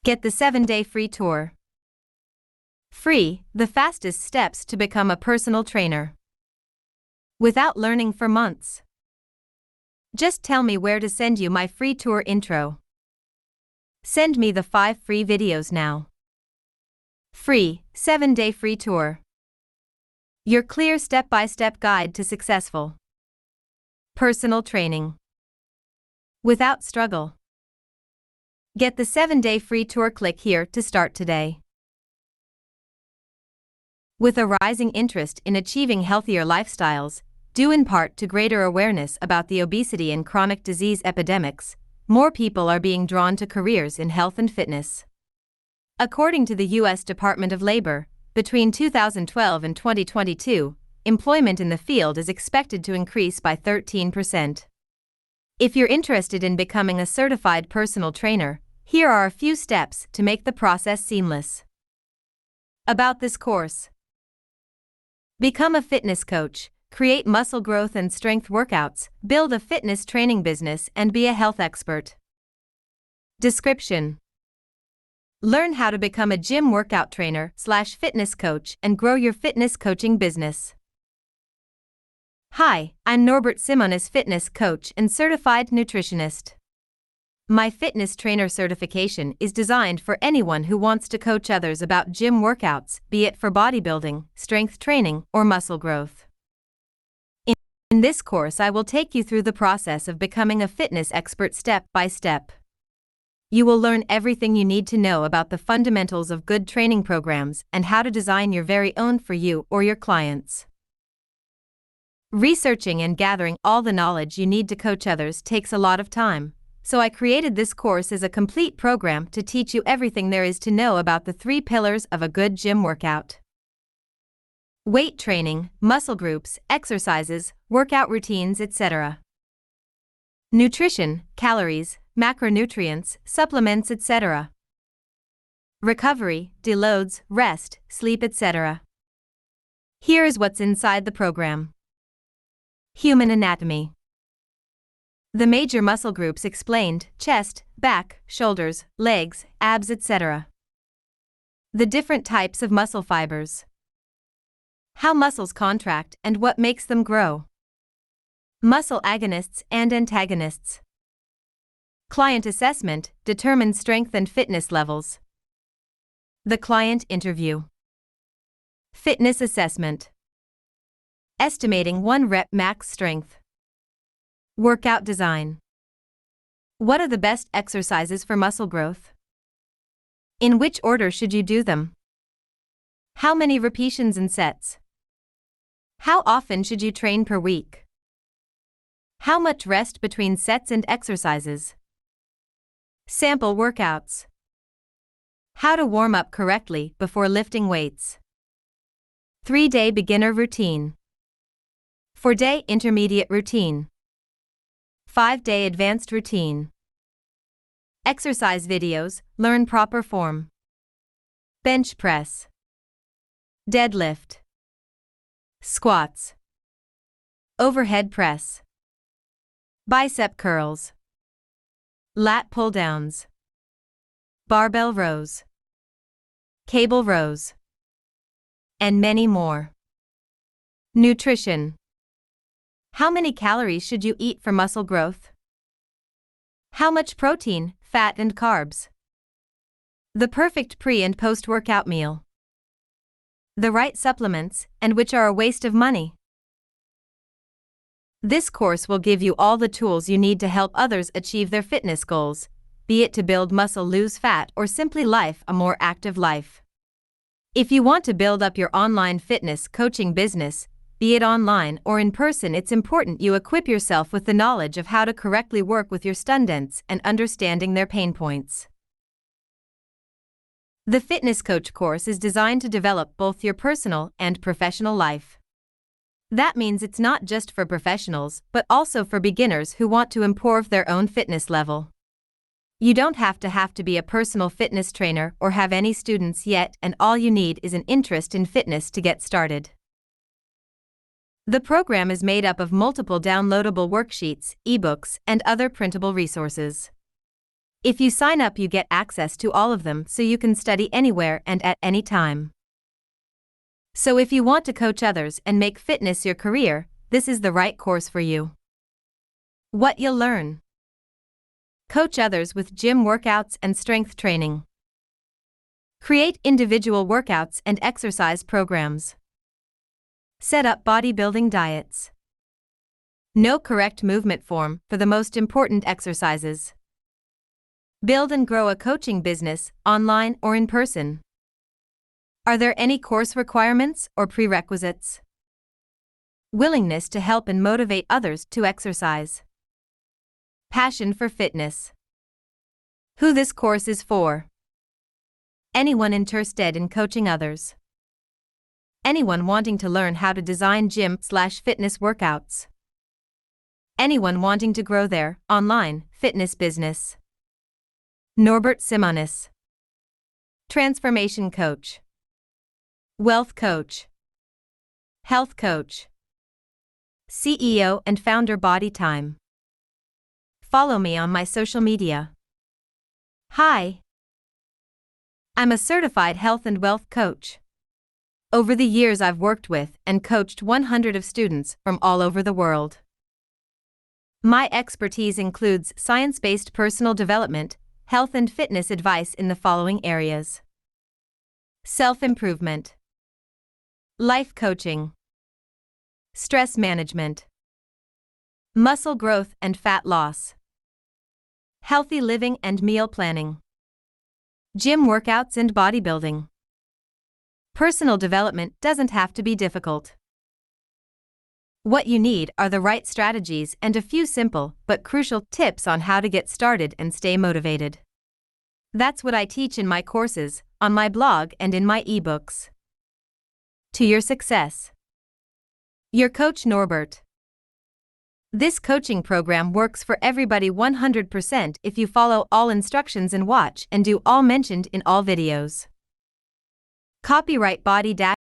Get the 7-day free tour. Free, the fastest steps to become a personal trainer. Without learning for months. Just tell me where to send you my free tour intro. Send me the 5 free videos now. Free, 7-day free tour. Your clear step-by-step guide to successful personal training. Without struggle. Get the 7-day free tour. Click here to start today. With a rising interest in achieving healthier lifestyles, due in part to greater awareness about the obesity and chronic disease epidemics, more people are being drawn to careers in health and fitness. According to the U.S. Department of Labor, between 2012 and 2022, employment in the field is expected to increase by 13%. If you're interested in becoming a certified personal trainer, here are a few steps to make the process seamless. About this course: become a fitness coach, create muscle growth and strength workouts, build a fitness training business, and be a health expert. Description: learn how to become a gym workout trainer/fitness coach and grow your fitness coaching business. Hi, I'm Norbert Simonis, fitness coach and certified nutritionist. My fitness trainer certification is designed for anyone who wants to coach others about gym workouts, be it for bodybuilding, strength training, or muscle growth. In this course, I will take you through the process of becoming a fitness expert step by step. You will learn everything you need to know about the fundamentals of good training programs and how to design your very own for you or your clients. Researching and gathering all the knowledge you need to coach others takes a lot of time, so I created this course as a complete program to teach you everything there is to know about the 3 pillars of a good gym workout: weight training, muscle groups, exercises, workout routines, etc. Nutrition, calories, macronutrients, supplements, etc. Recovery, deloads, rest, sleep, etc. Here is what's inside the program. Human anatomy. The major muscle groups explained: chest, back, shoulders, legs, abs, etc. The different types of muscle fibers. How muscles contract and what makes them grow. Muscle agonists and antagonists. Client assessment determines strength and fitness levels. The client interview. Fitness assessment. Estimating 1 rep max strength. Workout design. What are the best exercises for muscle growth? In which order should you do them? How many repetitions and sets? How often should you train per week? How much rest between sets and exercises? Sample workouts. How to warm up correctly before lifting weights. 3-day beginner routine. 4-day intermediate routine. 5-day advanced routine. Exercise videos, learn proper form. Bench press. Deadlift. Squats. Overhead press. Bicep curls. Lat pull downs. Barbell rows. Cable rows. And many more. Nutrition. How many calories should you eat for muscle growth? How much protein, fat, and carbs? The perfect pre- and post-workout meal. The right supplements, and which are a waste of money. This course will give you all the tools you need to help others achieve their fitness goals, be it to build muscle, lose fat, or simply live a more active life. If you want to build up your online fitness coaching business, be it online or in person, it's important you equip yourself with the knowledge of how to correctly work with your students and understanding their pain points. The Fitness Coach course is designed to develop both your personal and professional life. That means it's not just for professionals, but also for beginners who want to improve their own fitness level. You don't have to be a personal fitness trainer or have any students yet, and all you need is an interest in fitness to get started. The program is made up of multiple downloadable worksheets, ebooks, and other printable resources. If you sign up, you get access to all of them so you can study anywhere and at any time. So if you want to coach others and make fitness your career, this is the right course for you. What you'll learn: coach others with gym workouts and strength training. Create individual workouts and exercise programs. Set up bodybuilding diets. Know correct movement form for the most important exercises. Build and grow a coaching business, online or in person. Are there any course requirements or prerequisites? Willingness to help and motivate others to exercise. Passion for fitness. Who this course is for: anyone interested in coaching others. Anyone wanting to learn how to design gym/fitness workouts. Anyone wanting to grow their online fitness business. Norbert Simonis. Transformation coach. Wealth coach. Health coach. CEO and founder Body Time. Follow me on my social media. Hi. I'm a certified health and wealth coach. Over the years, I've worked with and coached 100 of students from all over the world. My expertise includes science-based personal development, health and fitness advice in the following areas: self-improvement, life coaching, stress management, muscle growth and fat loss, healthy living and meal planning, gym workouts and bodybuilding. Personal development doesn't have to be difficult. What you need are the right strategies and a few simple but crucial tips on how to get started and stay motivated. That's what I teach in my courses, on my blog and in my ebooks. To your success. Your coach Norbert. This coaching program works for everybody 100% if you follow all instructions and watch and do all mentioned in all videos. Copyright Body